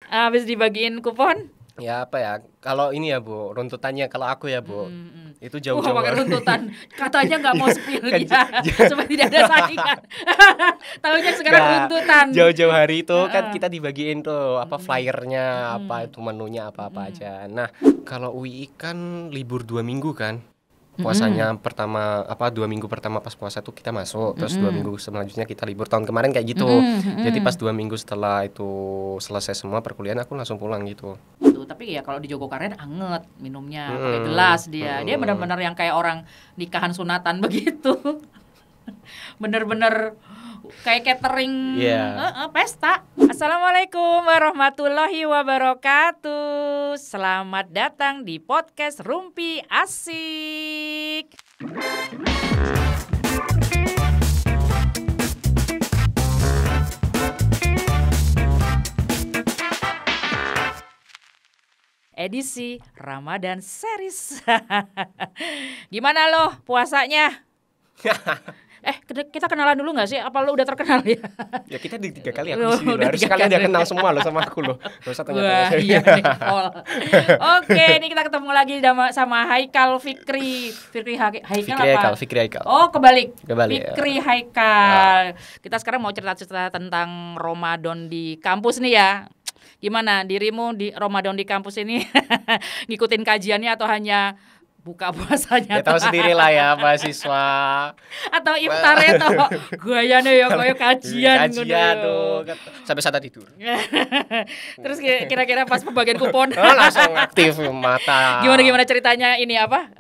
Habis dibagiin kupon? Ya apa ya? Kalau ini ya Bu, runtutannya kalau aku ya Bu, itu Wah, jauh-jauh pakai hari. runtutan. Katanya nggak mau spill Kan ya, supaya tidak ada saingan. Tahunya sekarang Nggak, runtutan. jauh-jauh hari itu kan Heeh. kita dibagiin tuh apa flyernya, apa Mm-mm. itu menunya apa-apa Mm-mm. aja. Nah, kalau UI kan libur 2 minggu kan. Mm-mm. Puasanya pertama apa 2 minggu pertama pas puasa tuh kita masuk, terus Mm-mm. 2 minggu selanjutnya kita libur. Tahun kemarin kayak gitu. Mm-mm. Jadi pas Mm-mm. 2 minggu setelah itu selesai semua perkuliahan aku langsung pulang gitu. Tuh, tapi ya kalau di Jogokarian anget minumnya, pakai gelas dia. Dia benar-benar yang kayak orang nikahan sunatan begitu. Bener-bener kayak catering Iya. pesta. Assalamualaikum warahmatullahi wabarakatuh. Selamat datang di podcast Rumpi Asik. Edisi Ramadan Series. Gimana lo puasanya? Kita kenalan dulu gak sih? Apa lo udah terkenal ya? Ya kita di 3 kali aku di sini. Udah Harus 3 kalian kali. udah kenal semua loh sama aku loh. Gak usah tanya-tanya Wah, saya. iya nih, Pol. Oke, ini kita ketemu lagi sama Haikal Fikri. Haikal Fikri Haikal. Oh, kebalik. Kebalik, ya. Fikri Haikal. Kita sekarang mau cerita-cerita tentang Ramadan di kampus nih ya. Gimana dirimu di Ramadan di kampus ini? Ngikutin kajiannya atau hanya buka puasanya? Ya tahu sendiri lah ya mahasiswa. Atau iftarnya atau gayanya ya kayak kajian Kajian ngono. tuh sampai sadar tidur. Terus kira-kira pas pembagian kupon Langsung aktif mata. gimana ceritanya ini apa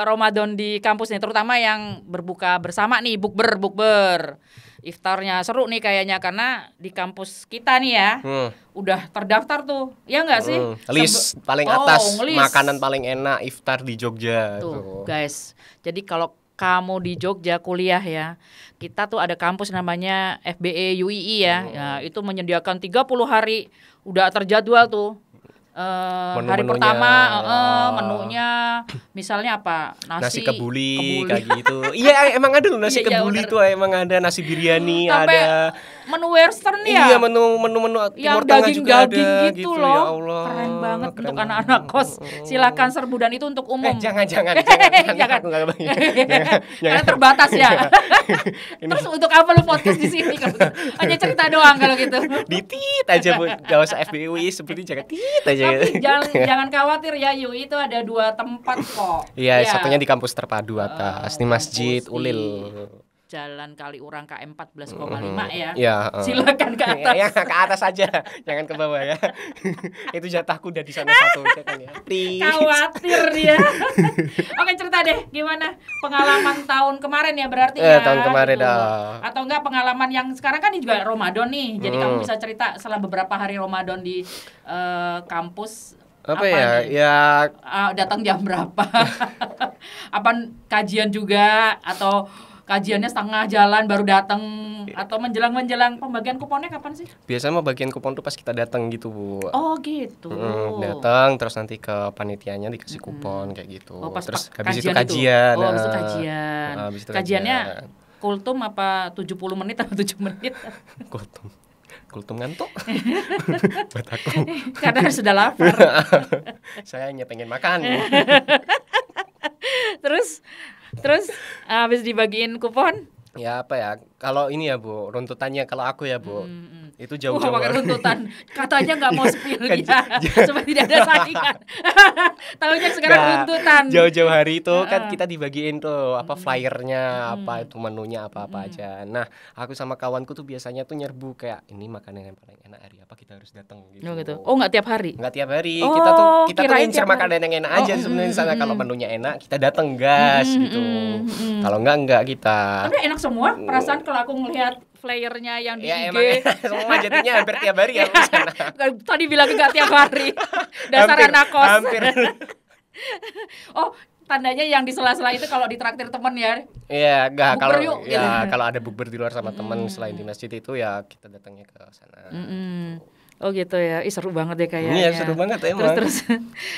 Ramadan di kampus nih, terutama yang berbuka bersama nih, bukber iftarnya seru nih kayaknya karena di kampus kita nih ya udah terdaftar tuh ya nggak sih List paling atas list. makanan paling enak iftar di Jogja tuh guys. Jadi kalau kamu di Jogja kuliah ya, kita tuh ada kampus namanya FBE UII ya. Ya itu menyediakan 30 hari udah terjadwal tuh. Hari Menu-menunya, pertama ya. menunya misalnya apa? Nasi kebuli kebuli. kayak gitu. Iya emang ada loh nasi Iya, kebuli bener. tuh emang ada nasi biryani Sampai ada. menu western ya. Iya menu Yang Timur Tengah juga ada daging-daging gitu loh. Ya Allah. Keren banget Keren untuk banget. anak-anak kos. Silakan serbu dan itu untuk umum. Jangan. Jangan. Aku nggak kebayang. Karena terbatas ya. Terus untuk apa lu podcast di sini kalau gitu? Hanya cerita doang kalau gitu. Ditit aja Bu. Gak usah FBUI seperti jangan tit aja. Tapi jangan khawatir ya, UI itu ada 2 tempat kok. Iya, Ya. satunya di kampus terpadu atas di Masjid Kampus Ulil. Jalan Kaliurang KM 14,5 ya. Iya, Silakan ke atas. Ya, ke atas aja, jangan ke bawah ya. Itu jatahku udah di sana satu, jangan ya. Please. Khawatir dia. Oke, cerita deh gimana pengalaman tahun kemarin ya berarti ya. Tahun kemarin gitu. dah. Atau enggak pengalaman yang sekarang kan ini juga Ramadan nih. Jadi kamu bisa cerita setelah beberapa hari Ramadan di kampus Apa ya? nih? Ya Datang jam berapa? Apa kajian juga atau kajiannya setengah jalan baru datang atau menjelang pembagian kuponnya kapan sih? biasanya mau bagian kupon tuh pas kita datang gitu, Bu. Oh, gitu. Datang terus nanti ke panitianya dikasih kupon kayak gitu. Oh, pas Terus habis itu kajian kajian. Oh, habis itu kajian. Habis itu Kajiannya kajian. kultum apa 70 menit atau 7 menit? Kultum ngantuk. Buat aku. Karena sudah lapar. Saya hanya pengen makan. Terus habis dibagiin kupon? Ya apa ya? Kalau ini ya Bu, runtutannya kalau aku ya Bu, itu Wah, jauh-jauh pakai hari. runtutan. Katanya nggak mau spill Kan ya, supaya tidak ada saingan. Tahunya sekarang Nggak, runtutan. Jauh-jauh hari itu kan kita dibagiin tuh apa flyernya, apa itu menunya apa-apa aja. Nah, aku sama kawanku tuh biasanya tuh nyerbu kayak ini makanan yang paling enak hari apa kita harus datang gitu. Oh gitu. Oh, nggak tiap hari. Nggak tiap hari. Oh, Kita tuh kirain ngincer tiap hari. makanan yang enak aja sebenarnya di sana. Kalau menunya enak, kita datang gas gitu. Kalau enggak kita. Tapi enak semua. Perasaan kalau aku ngelihat flyernya yang di Ya IG. emang semua jadinya hampir tiap hari ya di sana. Tadi bilang nggak tiap hari. Dasar Hampir, anak kos. hampir. Oh, tandanya yang di sela-sela itu kalau ditraktir temen ya. Iya, enggak Bukber kalau yuk, ya gitu. kalau ada bukber di luar sama teman selain di masjid itu ya kita datangnya ke sana. Oh gitu ya, seru banget deh kayaknya. Iya seru banget emang. Terus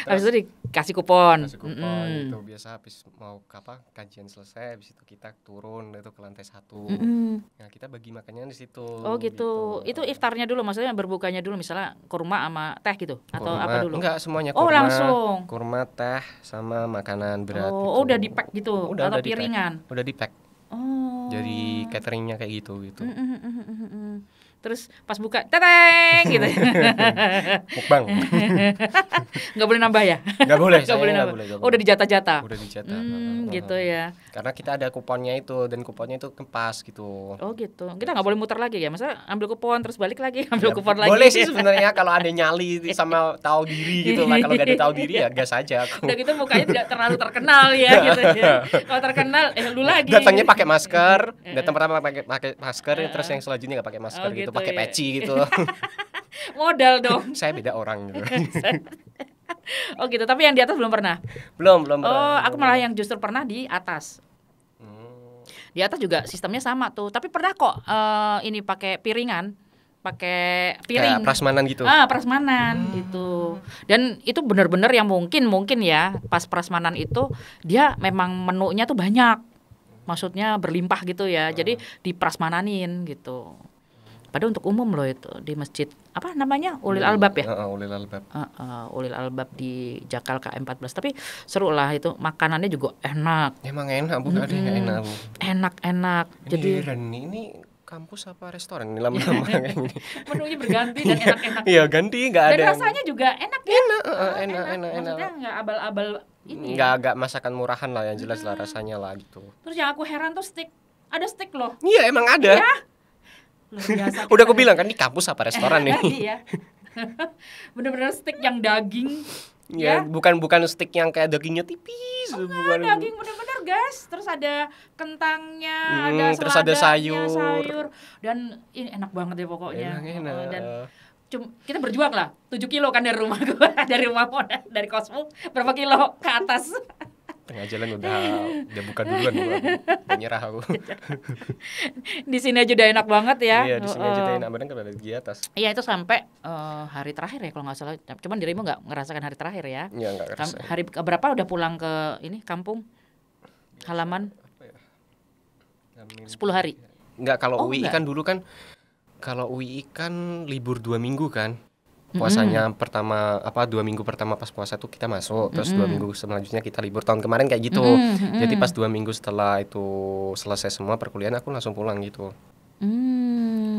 habis itu dikasih kupon. Kasih kupon gitu, biasa habis mau kajian selesai, habis itu kita turun itu ke lantai 1. Nah kita bagi makannya di situ. Oh gitu. Itu iftarnya dulu, maksudnya berbukanya dulu, misalnya kurma sama teh gitu atau Kurma, apa dulu? enggak semuanya Oh kurma. langsung. Kurma, teh, sama makanan berat. Oh, gitu. udah di pack gitu atau di-pack. piringan? Udah di pack. Oh. Jadi cateringnya kayak gitu. Terus pas buka, teteng gitu. Mukbang. Nggak boleh nambah ya? Nggak boleh. Nggak boleh nambah. Oh, udah dijatah-jatah. Udah dijatah. Gitu ya. Karena kita ada kuponnya itu, dan kuponnya itu pas gitu. Oh gitu. Kita nggak boleh muter lagi ya? Masa ambil kupon terus balik lagi, ambil kupon lagi. Boleh sih sebenarnya kalau ada nyali sama tahu diri gitu lah. Kalau nggak ada tahu diri ya gas aja aku. Udah gitu mukanya tidak terlalu terkenal ya gitu ya. Kalau terkenal lu lagi. Datangnya pakai masker, datang pertama pakai masker, terus yang selanjutnya nggak pakai masker Oh, gitu, gitu pakai ya. peci gitu. Modal dong. Saya beda orang gitu. Oh gitu, tapi yang di atas belum pernah. Belum Oh, pernah. aku malah yang justru pernah di atas. Di atas juga sistemnya sama tuh, tapi pernah kok ini pakai piringan, pakai piring. Kayak prasmanan gitu. Prasmanan gitu. Dan itu benar-benar yang mungkin ya, pas prasmanan itu dia memang menunya tuh banyak. Maksudnya berlimpah gitu ya. Jadi diprasmananin gitu. Padahal untuk umum loh itu di masjid apa namanya Ulil Albab ya. Ulil Albab. Ulil Albab di Jakal KM14. Tapi seru lah itu, makanannya juga enak. Emang enak Bu, ada yang enak Bu. Enak. Jadi ini kampus apa restoran ini lama-lama kayak gini. Menunya berganti dan enak-enak. Iya ganti nggak ada. Dan rasanya juga enak ya. Enak. Maksudnya nggak abal-abal ini. Nggak masakan murahan lah, yang jelas lah rasanya lah gitu. Terus yang aku heran tuh steak. Ada steak loh. Iya emang ada. Ya. Luar biasa. Udah aku bilang kan di kampus apa restoran nih. Iya. Bener-bener steak yang daging. Ya, bukan steak yang kayak dagingnya tipis. Bukan daging bener-bener guys. Terus ada kentangnya, ada terus ada seladanya, sayur. Dan ini enak banget deh pokoknya. Enak. Dan kita berjuang lah 7 kilo kan dari rumah gue, dari kosmu berapa kilo ke atas. Tengah jalan udah buka duluan udah nyerah aku. Di sini aja udah enak banget ya. Iya, di sini aja udah enak banget kalau di atas. Iya, itu sampai hari terakhir ya kalau nggak salah. Cuman dirimu nggak ngerasakan hari terakhir ya? Iya, nggak ngerasain. Hari berapa udah pulang ke ini kampung halaman? 10 hari. Enggak, kalau UI enggak. kan dulu kan, kalau UI kan libur 2 minggu kan. Puasanya pertama 2 minggu pertama pas puasa tuh kita masuk, terus 2 minggu selanjutnya kita libur. Tahun kemarin kayak gitu. Jadi pas 2 minggu setelah itu selesai semua perkuliahan aku langsung pulang gitu.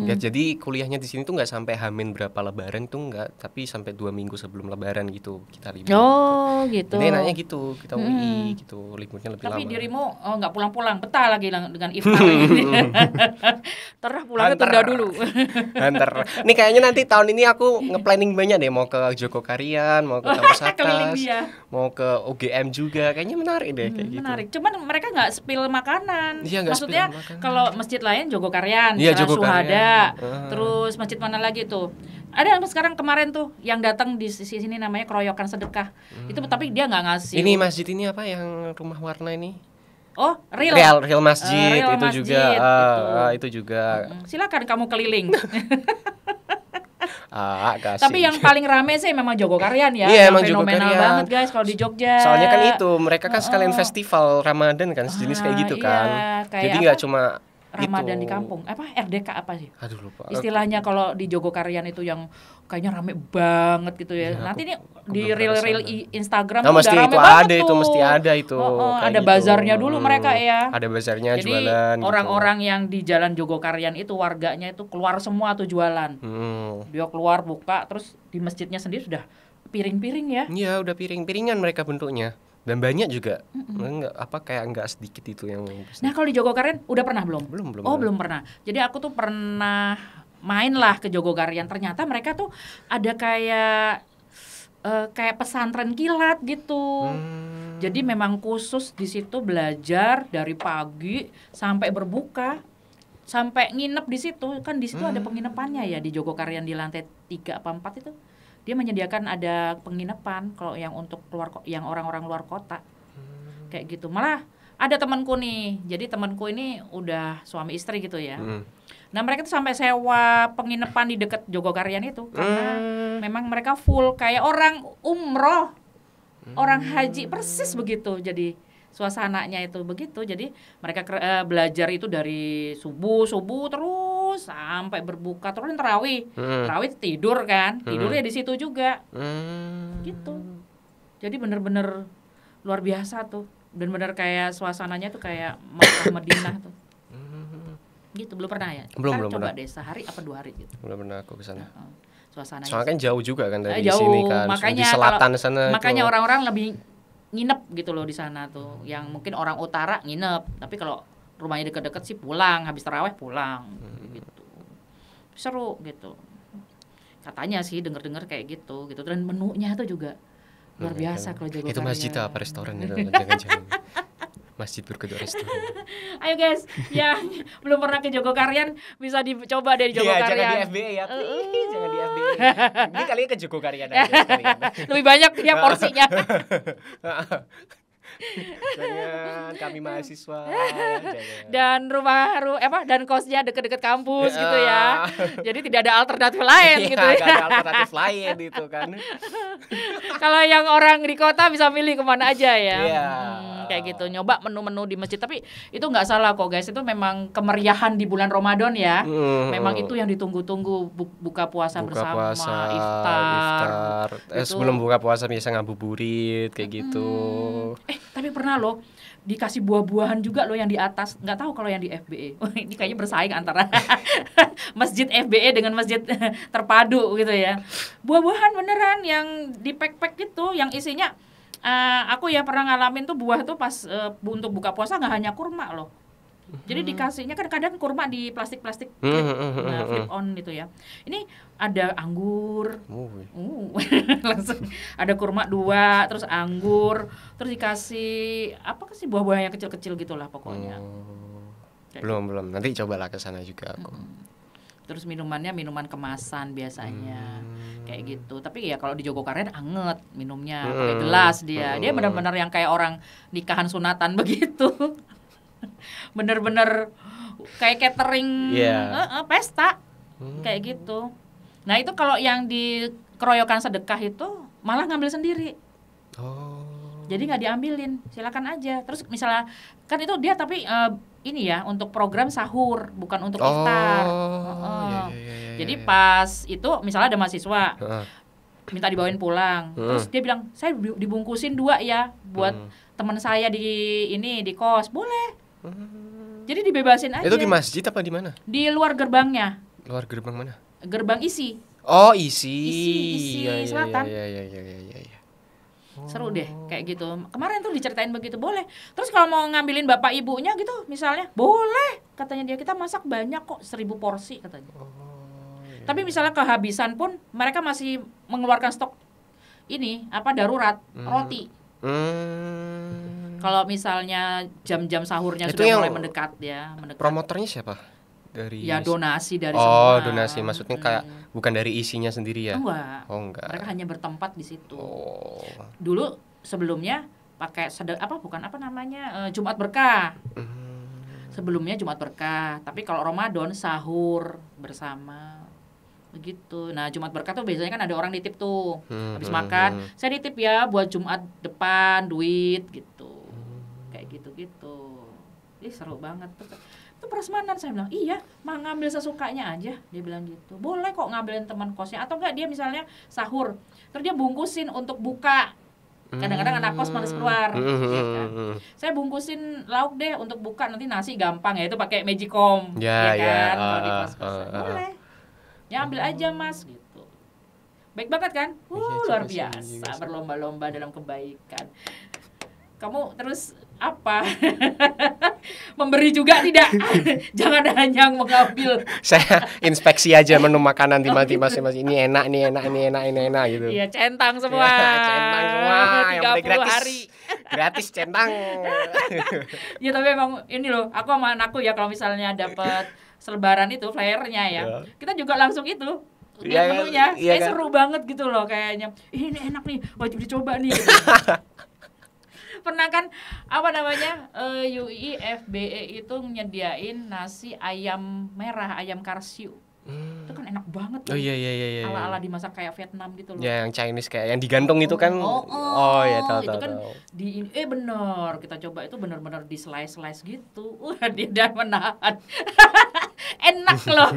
Ya, jadi kuliahnya di sini tuh nggak sampai hamin berapa lebaran tuh nggak, tapi sampai 2 minggu sebelum lebaran gitu kita libur. Oh gitu. Jadi enaknya gitu, kita UI gitu, liburnya lebih lama. Tapi dirimu nggak pulang-pulang, betah lagi dengan iftar. Terus pulangnya tunda dulu. Hunter. Nih kayaknya nanti tahun ini aku nge-planning banyak deh, mau ke Jogokarian, mau ke Kampus Keliling Atas, dia. mau ke UGM juga. Kayaknya menarik deh kayak gitu. Menarik. Cuman mereka nggak spill makanan. Iya, nggak Maksudnya spill makanan. kalau masjid lain Jogokarian, Iya, Jalan Jogokarian. Suhada, terus masjid mana lagi tuh? Ada sekarang kemarin tuh yang datang di sini namanya Keroyokan Sedekah. Itu tapi dia nggak ngasih. Ini masjid ini apa yang rumah warna ini? Oh, real masjid Real itu masjid, juga. gitu. Itu juga. Silakan kamu keliling. Kasih. Tapi yang paling rame sih memang Jogokarian ya. Iya, Yang emang fenomenal Jogokarian. banget guys kalau di Jogja. Soalnya kan itu mereka kan sekalian festival Ramadan kan, sejenis kayak gitu iya, kan. kayak Jadi apa? nggak cuma Ramadan itu. di kampung. Apa RDK apa sih? Aduh lupa. Istilahnya kalau di Jogokarian itu yang kayaknya rame banget gitu ya. Nanti nih di belum reel-reel pernah Instagram Nah, tuh mesti udah rame itu banget ada tuh. itu mesti ada itu. kayak Ada gitu. bazarnya dulu mereka ya. Ada bazarnya, Jadi jualan. orang-orang yang di Jalan Jogokarian itu warganya itu keluar semua tuh jualan. Dia keluar buka, terus di masjidnya sendiri sudah piring-piring ya. Iya, udah piring-piringan mereka bentuknya. Dan banyak juga. Enggak sedikit itu yang. Nah kalau di Jogokarian udah pernah belum? Belum. Belum pernah. Jadi aku tuh pernah main lah ke Jogokarian. Ternyata mereka tuh ada kayak pesantren kilat gitu. Jadi memang khusus di situ belajar dari pagi sampai berbuka, sampai nginep di situ. Kan di situ ada penginapannya ya di Jogokarian di lantai 3 apa 4 itu. Dia menyediakan ada penginapan kalau yang untuk yang orang-orang luar kota. Kayak gitu. Malah ada temanku nih. Jadi temanku ini udah suami istri gitu ya. Nah mereka tuh sampai sewa penginapan di dekat Jogokarian itu karena memang mereka full kayak orang umroh, orang haji persis begitu. Jadi suasananya itu begitu. Jadi mereka belajar itu dari subuh terus sampai berbuka terus terawih. Terawih tidur kan, tidurnya di situ juga. Gitu. Jadi bener-bener luar biasa tuh. Bener-bener kayak suasananya tuh kayak Makkah Madinah tuh. Gitu belum pernah ya? Belum coba pernah. deh sehari apa 2 hari gitu. Belum pernah aku ke sana. Suasananya. Soalnya kan jauh juga kan dari jauh, sini kan. makanya di selatan sana. Makanya orang-orang lebih nginep gitu loh di sana tuh. Yang mungkin orang utara nginep, tapi kalau rumahnya deket-deket sih pulang, habis tarawih pulang gitu. Seru gitu. Katanya sih denger-denger kayak gitu. Dan menunya tuh juga luar biasa kalau Jogokarian. Itu masjid apa restoran itu? Jangan-jangan. Masjid berkedok restoran. Ayo guys, yang belum pernah ke Jogokarian bisa dicoba deh di Jogokarian. Jangan di FBA ya. Jangan di FBA. Ini kalian ke Jogokarian aja sekalian. Lebih banyak ya porsinya. Jangan, kami mahasiswa. Dan dan kosnya deket-deket kampus gitu ya. Jadi tidak ada alternatif lain gitu ya. Gak ada alternatif lain itu kan. Kalau yang orang di kota bisa milih kemana aja ya. Kayak gitu, nyoba menu-menu di masjid. Tapi itu nggak salah kok guys, itu memang kemeriahan di bulan Ramadan ya. Memang itu yang ditunggu-tunggu, buka puasa bersama, iftar. Sebelum buka puasa biasa ngabuburit kayak gitu. Tapi pernah loh dikasih buah-buahan juga loh yang di atas. Nggak tahu kalau yang di FBE. Ini kayaknya bersaing antara masjid FBE dengan masjid terpadu gitu ya. Buah-buahan beneran yang di pack-pack gitu, yang isinya aku ya pernah ngalamin tuh buah tuh pas untuk buka puasa nggak hanya kurma loh. Jadi dikasihnya kan kadang kurma di plastik-plastik flip on gitu ya. Ini ada anggur, langsung ada kurma 2, terus anggur, terus dikasih apa sih buah-buah yang kecil-kecil gitulah pokoknya. Belum, nanti cobalah ke sana juga aku. Terus minumannya minuman kemasan biasanya kayak gitu. Tapi ya kalau di Jogokarian anget minumnya, pakai gelas dia benar-benar yang kayak orang nikahan sunatan begitu. Bener-bener kayak catering pesta kayak gitu. Nah itu kalau yang di keroyokan sedekah itu malah ngambil sendiri. Jadi nggak diambilin, silakan aja. Terus misalnya kan itu dia tapi ini ya untuk program sahur bukan untuk iftar. Jadi pas itu misalnya ada mahasiswa minta dibawain pulang, terus dia bilang saya dibungkusin 2 ya buat teman saya di kos, boleh. Jadi dibebasin aja. Itu di masjid apa di mana? Di luar gerbangnya. Luar gerbang mana? Gerbang isi. Oh, isi selatan. Iya. Seru deh kayak gitu. Kemarin tuh diceritain begitu, boleh. Terus kalau mau ngambilin bapak ibunya gitu misalnya, boleh. Katanya dia kita masak banyak kok 1000 porsi katanya. Tapi misalnya kehabisan pun mereka masih mengeluarkan stok ini darurat roti. Kalau misalnya jam-jam sahurnya itu sudah mulai mendekat. Promotornya siapa? Dari donasi dari semua. Donasi maksudnya kayak bukan dari isinya sendiri ya? Enggak. Mereka hanya bertempat di situ. Dulu sebelumnya pakai Jumat Berkah. Sebelumnya Jumat Berkah, tapi kalau Ramadan sahur bersama. Begitu. Nah, Jumat Berkah tuh biasanya kan ada orang nitip tuh. Habis makan, saya nitip ya buat Jumat depan duit gitu. Kayak gitu-gitu. Seru banget. Itu prasmanan, saya bilang. Iya, mah ngambil sesukanya aja. Dia bilang gitu. Boleh kok ngambilin teman kosnya atau enggak dia misalnya sahur. Terus dia bungkusin untuk buka. Kadang-kadang anak kos males keluar. Ya kan? Saya bungkusin lauk deh untuk buka, nanti nasi gampang ya itu pakai Magicom. Ya kan? Kalau di kos-kosan. Boleh. Ya ambil aja mas gitu. Baik banget kan? Luar biasa, berlomba-lomba dalam kebaikan. Kamu terus apa? Memberi juga tidak? Jangan hanya mengambil. Saya inspeksi aja menu makanan di masing-masing. Ini enak gitu. Iya, centang semua. Centang semua. 30 gratis. hari. Gratis centang. Ya tapi emang ini loh, aku sama anakku ya kalau misalnya dapat selebaran itu flyernya ya. Kita juga langsung itu lihat menunya. Seru banget gitu loh kayaknya. Ini enak nih, wajib dicoba nih. Gitu. Pernah kan apa namanya UI FBE itu nyediain nasi ayam merah, ayam karsiu. Itu kan enak banget. Oh iya. Ala-ala dimasak kayak Vietnam gitu loh. Ya, yang Chinese kayak yang digantung itu kan. Oh ya, tahu. Kan bener, kita coba itu benar-benar di slice gitu. Dia menahan. Enak loh.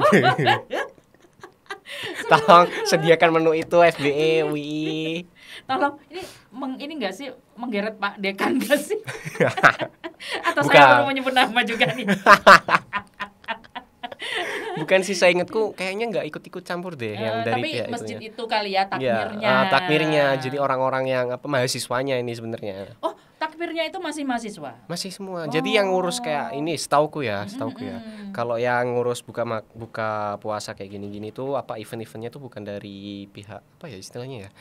Tolong sediakan menu itu FBE UI. Tolong ini enggak sih menggeret Pak Dekan enggak sih? Atau Bukan. saya perlu menyebut nama juga nih. Bukan sih, saya ingatku kayaknya nggak ikut-ikut campur deh yang dari tapi pihak masjid itunya. itu kali ya takmirnya. Takmirnya. Jadi orang-orang yang mahasiswanya ini sebenarnya. Oh, takmirnya itu masih mahasiswa. Masih semua. Jadi yang ngurus kayak ini setauku ya. Kalau yang ngurus buka puasa kayak gini-gini tuh event-eventnya tuh bukan dari pihak apa ya istilahnya ya.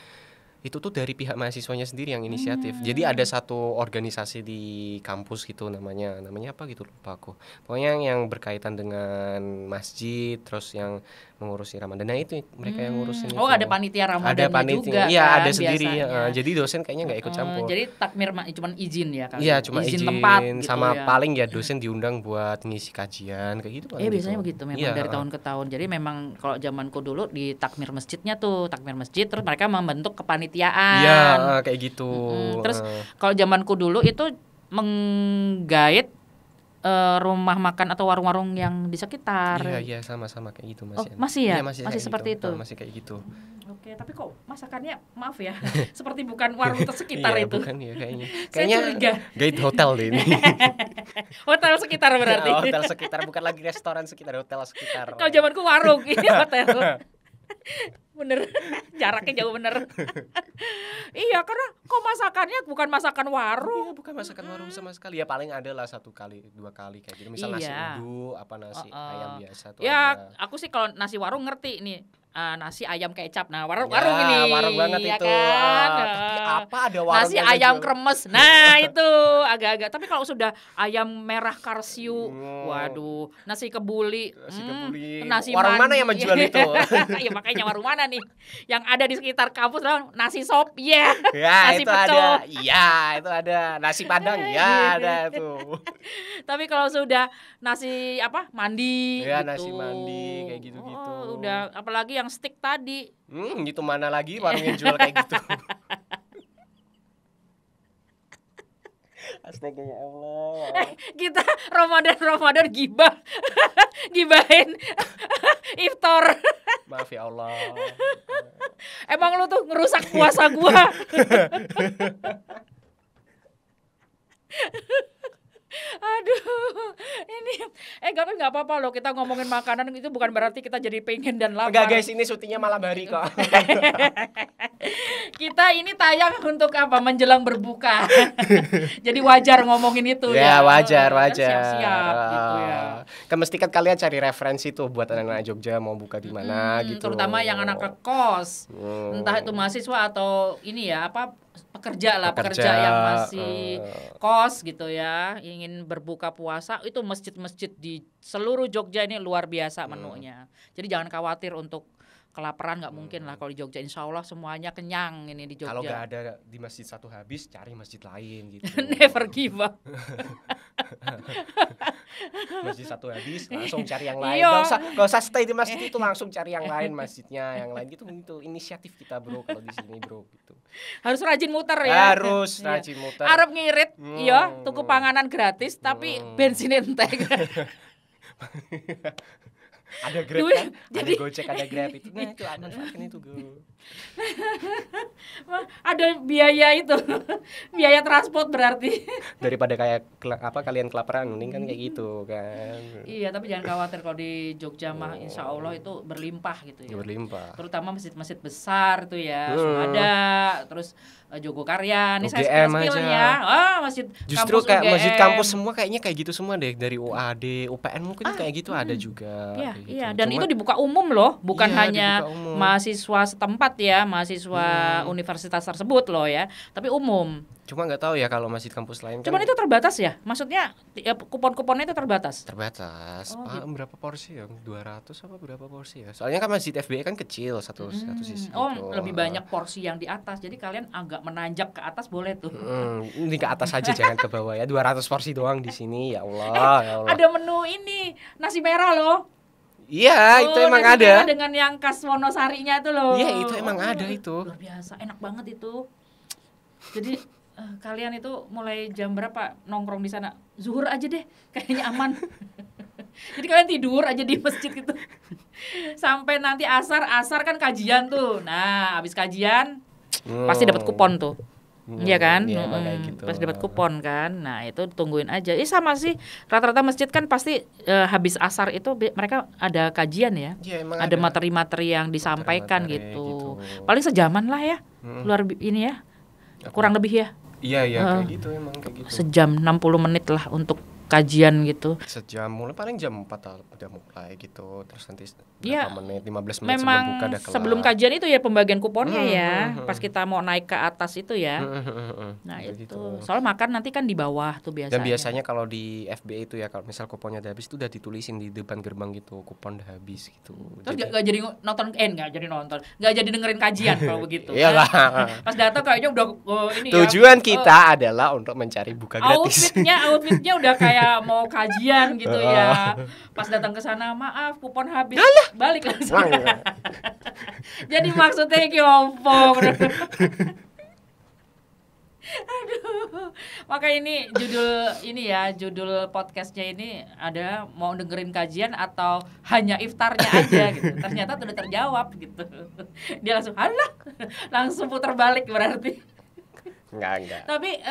Itu tuh dari pihak mahasiswanya sendiri yang inisiatif. Jadi ada satu organisasi di kampus gitu namanya apa gitu lupa aku. Pokoknya yang berkaitan dengan masjid, terus yang mengurusi Ramadan. Nah itu mereka yang ngurusin itu. Oh, ada panitia Ramadannya juga. Iya, kan, ada sendiri. Jadi dosen kayaknya nggak ikut campur. Jadi takmir cuma izin ya kali. Iya, cuma izin tempat gitu sama ya. paling ya dosen diundang buat ngisi kajian kayak gitu. Biasanya begitu memang dari tahun ke tahun. Jadi memang kalau zamanku dulu di takmir masjidnya tuh, takmir masjid terus mereka membentuk kepanitiaan. Iya, kayak gitu. Terus kalau zamanku dulu itu menggait rumah makan atau warung-warung yang di sekitar. Iya, sama kayak gitu masih. Masih ya? Iya, masih seperti gitu. itu. Masih kayak gitu. Oke, tapi kok masakannya maaf ya, seperti bukan warung sekitar itu. Bukan ya kayaknya. Saya curiga. Guide hotel deh ini. Hotel sekitar berarti. Hotel sekitar, bukan lagi restoran sekitar, hotel sekitar. Kalau zamanku warung, ini hotel. Bener, jaraknya jauh bener. Iya, karena kok masakannya bukan masakan warung. Iya, bukan masakan warung sama sekali. Ya paling ada lah 1 kali 2 kali kayak gitu. Misal nasi uduk, nasi ayam biasa tuh ya ada. aku sih kalau nasi warung ngerti nih. Nasi ayam kecap. Nah, warung Ya, ini. warung banget ya itu. Kan? Tapi apa ada warung nasi yang ayam jual? kremes. Nah, itu agak-agak. Tapi kalau sudah ayam merah karsiu, waduh, nasi kebuli. Nasi warung mandi. mana yang menjual itu? Ya makanya warung mana nih? Yang ada di sekitar kampus lah, nasi sop. Ya, Ya, nasi itu pecel. ada. Iya, itu ada. Nasi Padang, ya ada tuh. Tapi kalau sudah nasi mandi Ya, gitu. nasi mandi kayak gitu-gitu. Udah apalagi yang stick tadi. Gitu mana lagi warung yang jual kayak gitu. Astaga ya Allah. Kita Ramadan gibah. Gibahin iftar. Maaf ya Allah. Emang lu tuh ngerusak puasa gua. Aduh, ini nggak apa-apa loh, kita ngomongin makanan itu bukan berarti kita jadi pengen dan lapar. Enggak guys, ini syutingnya malam hari kok. Kita ini tayang untuk menjelang berbuka. Jadi wajar ngomongin itu ya. Ya wajar. Siap-siap gitu ya. Kan mesti kan kalian cari referensi tuh buat anak-anak Jogja mau buka di mana gitu. Terutama yang anak kos. Entah itu mahasiswa atau ini ya pekerja yang masih kos gitu ya, ingin berbuka puasa, itu masjid-masjid di seluruh Jogja ini luar biasa menunya. Jadi jangan khawatir untuk kelaparan, nggak mungkin lah kalau di Jogja, insya Allah semuanya kenyang ini di Jogja. Kalau nggak ada di masjid satu habis, cari masjid lain gitu. Never give up. Masjid satu habis, langsung cari yang lain. Iya. Gak usah stay di masjid itu, langsung cari yang lain masjidnya, yang lain gitu. Inisiatif kita bro kalau di sini bro gitu. Harus rajin muter ya. Harus rajin muter. Arep ngirit, iya, tuku panganan gratis tapi bensin entek. Ada Grab kan, ada Gojek, ada Grab itu. Nah itu manfaatkan itu go. Ada biaya itu, biaya transport berarti. Daripada kayak kalian kelaparan, mending kan kayak gitu kan. Iya, tapi jangan khawatir kalau di Jogja mah insya Allah itu berlimpah gitu ya. Berlimpah. Terutama masjid-masjid besar tuh ya, Suhada, terus Jogokarya, ini saya UGM spill-spillnya. Masjid justru kampus kayak UGM. masjid kampus semua kayaknya kayak gitu semua deh, dari UAD, UPN mungkin kayak gitu ada juga. Iya, gitu. iya, dan itu dibuka umum loh, bukan Iya, hanya dibuka umum. mahasiswa setempat ya, mahasiswa universitas tersebut loh ya, tapi umum. Cuma nggak tahu ya kalau masjid kampus lain Cuman kan itu terbatas ya? Maksudnya ya, kupon-kuponnya itu terbatas? terbatas. Gitu. Berapa porsi ya? 200 apa berapa porsi ya? Soalnya kan masjid FBI kan kecil satu sisi Oh, gitu. lebih banyak porsi yang di atas. Jadi kalian agak menanjak ke atas boleh tuh. Ini ke atas aja jangan ke bawah ya. 200 porsi doang di sini. Ya Allah, ya Allah. Ada menu ini, nasi merah loh. Iya, itu emang nasi ada. merah dengan yang khas Wonosarinya itu loh. Iya, itu emang ada itu. Luar biasa, enak banget itu. Jadi kalian itu mulai jam berapa nongkrong di sana? Zuhur aja deh, kayaknya aman. Jadi kalian tidur aja di masjid gitu. Sampai nanti asar kan kajian tuh. Nah, habis kajian pasti dapat kupon tuh. Iya kan? Iya, kayak gitu. Pasti dapat kupon kan. Nah, itu tungguin aja. Sama sih. Rata-rata masjid kan pasti habis asar itu mereka ada kajian ya. Iya, emang ada materi-materi yang disampaikan Materi-materi gitu. gitu. Paling sejaman lah ya. Luar ini ya. Kurang lebih ya. Iya, kayak gitu emang kayak gitu. Sejam 60 menit lah untuk kajian gitu. Sejam mulai paling jam 4 udah mulai gitu. Terus nanti Iya, berapa menit, 15 menit memang sebelum buka udah kelar. sebelum kajian itu ya pembagian kuponnya ya. Pas kita mau naik ke atas itu ya. Nah itu. Gitu. Soal makan nanti kan di bawah tuh biasanya. Dan biasanya kalau di FBI itu ya kalau misal kuponnya udah habis itu udah ditulisin di depan gerbang gitu, kupon udah habis gitu. Terus nggak jadi nonton, nggak jadi dengerin kajian kalau begitu. Iya lah. Pas datang kayaknya udah ini Tujuan kita adalah untuk mencari buka gratis. Outfitnya udah kayak mau kajian gitu ya. Pas datang ke sana, maaf kupon habis. Balik langsung. Jadi maksudnya kiopo. Aduh. Maka ini judul podcastnya ini ada mau dengerin kajian atau hanya iftarnya aja gitu. Ternyata udah terjawab gitu. Dia langsung halah, langsung putar balik berarti. Enggak. Tapi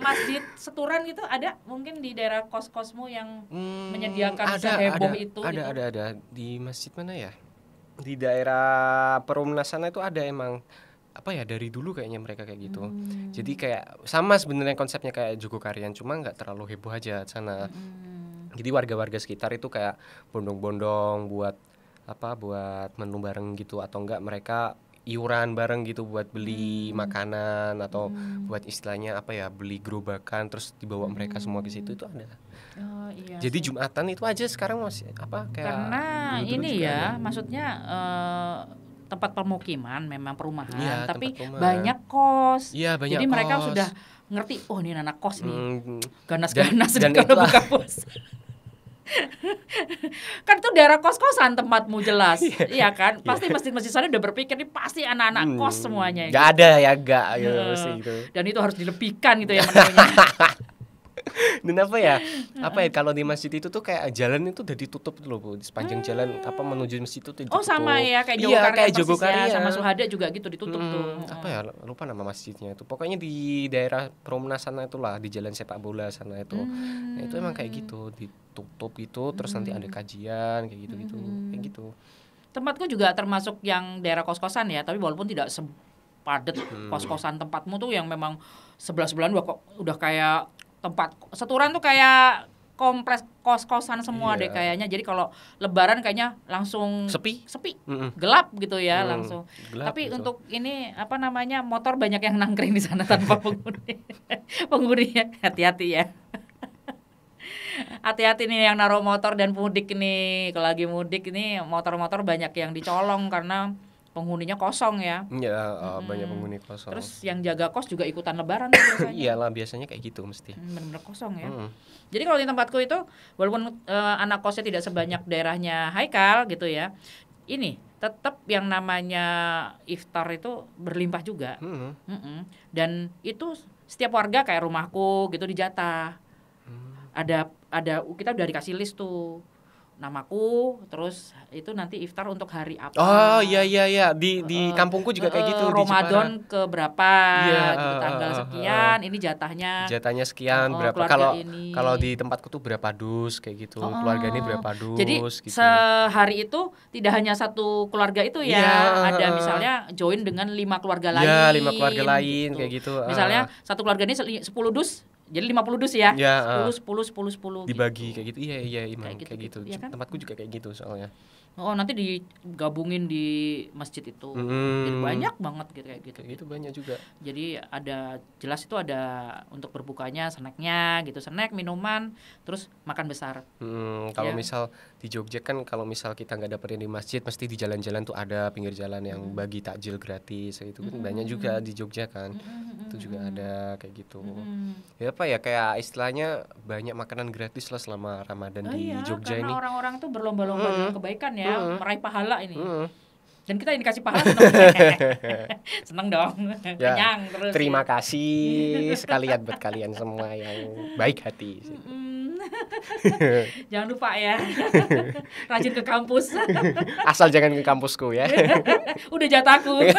masjid seturan gitu ada mungkin di daerah kos-kosmu yang menyediakan seheboh itu? Ada di masjid mana ya? Di daerah Perumnas sana itu ada emang apa ya dari dulu kayaknya mereka kayak gitu. Jadi kayak sama sebenarnya konsepnya kayak Jogokarian cuma nggak terlalu heboh aja sana. Jadi warga-warga sekitar itu kayak bondong-bondong buat menu bareng gitu atau enggak mereka iuran bareng gitu buat beli makanan atau buat istilahnya beli gerobakan terus dibawa mereka semua ke situ itu ada. Iya. Jadi Jumatan itu aja sekarang masih kayak karena dulu-dulu ini juga ya ada. maksudnya tempat pemukiman memang perumahan Iya, tapi tempat perumahan. banyak kos. Iya, banyak jadi mereka kos. sudah ngerti ini anak kos nih. Dan Ganas-ganas kalau buka puasa. Kan itu daerah kos-kosan tempatmu jelas. Iya kan? Pasti masjid-masjid sana udah berpikir nih pasti anak-anak kos semuanya. Gak ada ya mesti gitu. Dan itu harus dilebihkan gitu ya menunya. Dan kalau di masjid itu tuh kayak jalan itu udah ditutup loh Bu. Di sepanjang jalan menuju masjid itu ditutup. Oh sama ya kayak Jogokarian sama Suhada juga gitu ditutup tuh. Lupa nama masjidnya itu. Pokoknya di daerah Perumnas sana itulah di jalan sepak bola sana itu. Nah, itu emang kayak gitu ditutup gitu terus nanti ada kajian kayak gitu-gitu. Kayak gitu. Tempatku juga termasuk yang daerah kos-kosan ya, tapi walaupun tidak sepadat kos-kosan tempatmu tuh yang memang sebelah-sebelahan udah kayak tempat seturan tuh kayak kompleks kos-kosan semua deh kayaknya. Jadi kalau lebaran kayaknya langsung sepi. Gelap gitu ya langsung. Gelap tapi gitu. untuk ini motor banyak yang nangkring di sana tanpa penghuni. Penghuninya hati-hati ya. Hati-hati nih yang naruh motor dan mudik nih. Kalau lagi mudik ini motor-motor banyak yang dicolong karena penghuninya kosong ya. Iya, banyak penghuni kosong. Terus yang jaga kos juga ikutan lebaran tuh biasanya. Iyalah biasanya kayak gitu mesti. Benar-benar kosong ya. Jadi kalau di tempatku itu walaupun anak kosnya tidak sebanyak daerahnya Haikal gitu ya. Ini tetap yang namanya iftar itu berlimpah juga. Dan itu setiap warga kayak rumahku gitu dijatah. Ada kita udah dikasih list tuh. Namaku, terus itu nanti iftar untuk hari apa? Oh iya di kampungku juga kayak gitu. Ramadan ke berapa? Gitu, tanggal sekian, ini jatahnya sekian berapa? Kalau di tempatku tuh berapa dus kayak gitu. Keluarga ini berapa dus? Jadi gitu. sehari itu tidak hanya satu keluarga itu ya. Ada misalnya join dengan 5 keluarga lain. Iya 5 keluarga lain gitu. kayak gitu. Misalnya satu keluarga ini 10 dus. Jadi 50 dus ya. 10 dibagi gitu. kayak gitu. Iya emang kayak gitu. Ya kan? Tempatku juga kayak gitu soalnya. Oh, nanti digabungin di masjid itu. Jadi banyak banget gitu kayak gitu. Kayak gitu banyak juga. Jadi ada jelas itu ada untuk berbukanya, snacknya gitu, snack, minuman, terus makan besar. Kalau Ya. misal di Jogja kan kalau misal kita nggak dapetin di masjid, mesti di jalan-jalan tuh ada pinggir jalan yang bagi takjil gratis itu kan banyak juga di Jogja kan. Itu juga ada kayak gitu. Ya apa ya, kayak istilahnya banyak makanan gratis lah selama Ramadan di Jogja karena ini. orang-orang tuh berlomba-lomba dalam kebaikan ya, meraih pahala ini. Dan kita yang dikasih pahala seneng dong, Ya, kenyang terus. terima kasih sekalian buat kalian semua yang baik hati. Jangan lupa ya, rajin ke kampus. Asal jangan ke kampusku ya. Udah jatahku.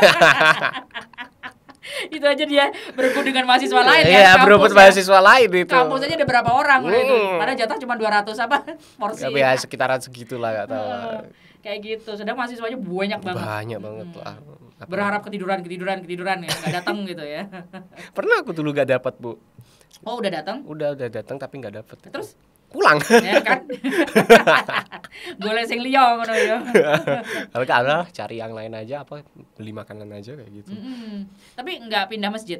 Itu aja dia berebut dengan mahasiswa lain ya. Iya, berebut mahasiswa lain itu. Kampus aja ada berapa orang itu. Padahal jatah cuma 200 apa porsi. Ya, sekitaran segitulah, gak tahu. Kayak gitu. Sedang mahasiswanya banyak banget. Banyak banget lah. Berharap ketiduran ya, nggak datang gitu ya. Pernah aku dulu gak dapat, Bu. Oh, udah datang? Udah datang tapi nggak dapat. Terus pulang. Ya kan? Golek sing liya ngono ya. Kalau ada cari yang lain aja, apa beli makanan aja kayak gitu. Tapi nggak pindah masjid.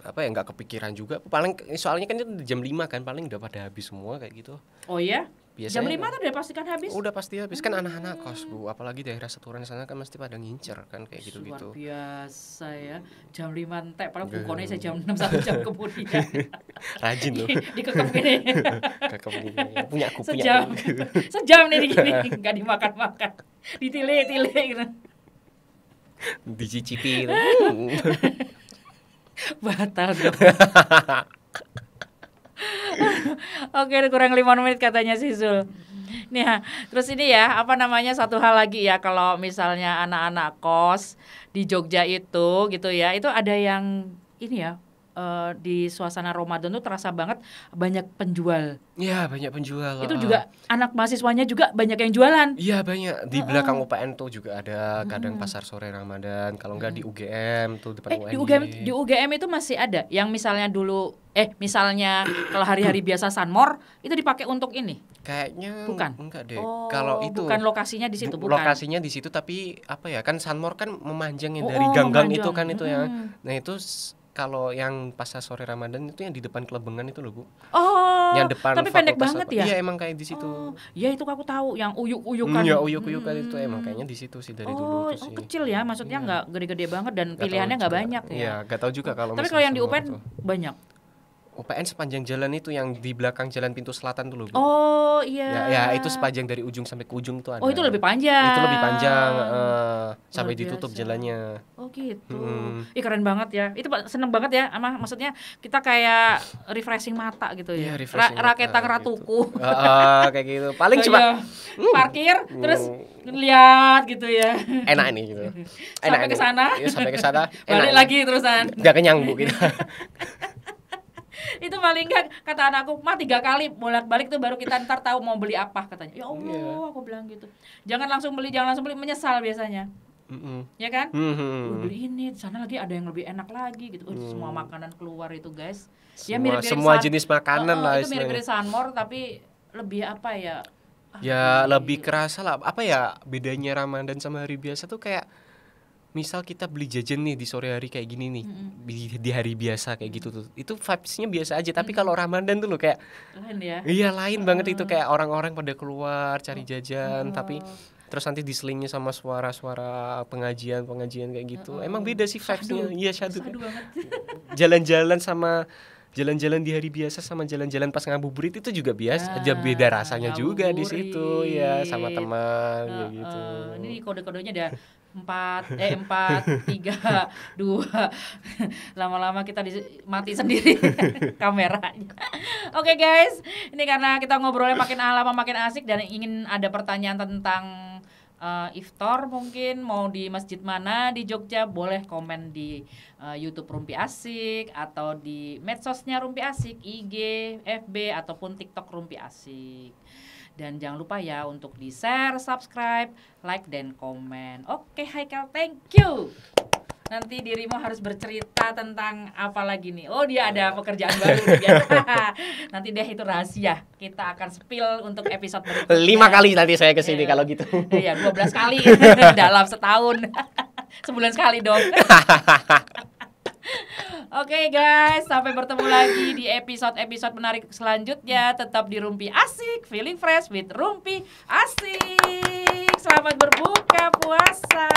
Apa ya, nggak kepikiran juga. Paling soalnya kan itu jam 5 kan, paling udah pada habis semua kayak gitu. Oh iya? Biasanya jam 5 tuh udah pastikan habis? Udah pasti habis, kan anak-anak kos, Bu. Apalagi daerah Seturan sana kan mesti pada ngincer kan kayak gitu-gitu. Luar biasa ya. Jam 5 entek, padahal bukannya saya jam 6 1 jam kemudian. Rajin loh. Dikekep gini. Kakak punya aku. Sejam nih gini, enggak dimakan-makan. Ditile-tile gitu. Dicicipi gitu. Batal dong. Oke, kurang 5 menit katanya si Zul. Nih ya, terus ini ya, apa namanya, satu hal lagi ya, kalau misalnya anak-anak kos di Jogja itu gitu ya, itu ada yang ini ya, di suasana Ramadan tuh terasa banget banyak penjual. Iya, banyak penjual. Itu juga anak mahasiswanya juga banyak yang jualan. Iya, banyak. Di belakang UPN tuh juga ada kadang pasar sore Ramadan. Kalau enggak di UGM tuh depan UNY. Di UGM itu masih ada yang misalnya dulu misalnya kalau hari-hari biasa Sunmore itu dipakai untuk ini. Kayaknya bukan. Enggak deh. Oh, kalau itu bukan lokasinya di situ, bukan. Lokasinya di situ, tapi apa ya? Kan Sunmore kan memanjang dari gang-gang itu kan itu ya. Nah, itu kalau yang pasar sore Ramadan itu yang di depan Kelebengan itu loh, Bu. Oh, yang depan tapi pendek banget ya? Iya, emang kayak di situ. Ya itu aku tahu, yang uyuk-uyukan. Iya, uyuk-uyukan itu emang kayaknya di situ sih dari dulu tuh sih. Kecil ya, maksudnya nggak gede-gede banget dan pilihannya nggak banyak ya. Iya, nggak tahu juga kalau. Tapi kalau yang di UPN banyak. UPN sepanjang jalan itu yang di belakang jalan pintu selatan tuh loh, Bu. Oh iya. Ya itu sepanjang dari ujung sampai ke ujung tuh ada. Oh, itu lebih panjang. Itu lebih panjang, sampai ditutup jalannya. Oh gitu. Ih, keren banget ya. Itu seneng banget ya, maksudnya kita kayak refreshing mata gitu ya. Raketang Ratuku. Gitu. Kayak gitu. Paling cuma parkir terus lihat gitu ya. Enak nih gitu. Sampai ke sana. Iya, sampai ke sana. Balik lagi terusan. Nggak kenyang, Bu, kita. Itu paling enggak, kata anakku, 3 kali bolak-balik tuh baru kita ntar tahu mau beli apa, katanya. Ya Allah, aku bilang gitu. Jangan langsung beli, menyesal biasanya. Ya kan? Beli ini, sana lagi ada yang lebih enak lagi gitu. Semua makanan keluar itu, guys. Ya mirip-mirip semua jenis makanan lah. Itu mirip-mirip Sunmore tapi lebih apa ya? Ya lebih kerasa lah. Apa ya bedanya Ramadan sama hari biasa tuh, kayak misal kita beli jajan nih di sore hari kayak gini nih, di hari biasa kayak gitu tuh, itu vibes-nya biasa aja. Tapi kalau Ramadan tuh loh kayak lain ya. Iya, lain banget itu, kayak orang-orang pada keluar cari jajan, tapi terus nanti diselingi sama suara-suara pengajian kayak gitu. Emang beda sih vibes-nya. Iya, syahdu banget. Jalan-jalan di hari biasa sama jalan-jalan pas ngabuburit itu juga biasa aja, beda rasanya juga di situ ya, sama teman kayak gitu. Ini kode-kodenya ada 4, 3, 2. Lama-lama kita mati sendiri kameranya. Oke, guys, ini karena kita ngobrolnya makin lama makin asik dan ingin ada pertanyaan tentang iftar, mungkin mau di masjid mana di Jogja, boleh komen di YouTube Rumpi Asik atau di medsosnya Rumpi Asik, IG, FB ataupun TikTok Rumpi Asik. Dan jangan lupa ya untuk di-share, subscribe, like, dan komen. Oke, Haikal, thank you. Nanti dirimu harus bercerita tentang apa lagi nih. Oh, dia ada pekerjaan baru nih. Nanti deh itu rahasia. Kita akan spill untuk episode berikutnya. 5 kali nanti saya kesini kalau gitu. Iya, 12 kali dalam setahun. Sebulan sekali dong. Oke guys, sampai bertemu lagi di episode-episode menarik selanjutnya. Tetap di Rumpi Asik, feeling fresh with Rumpi Asik. Selamat berbuka puasa.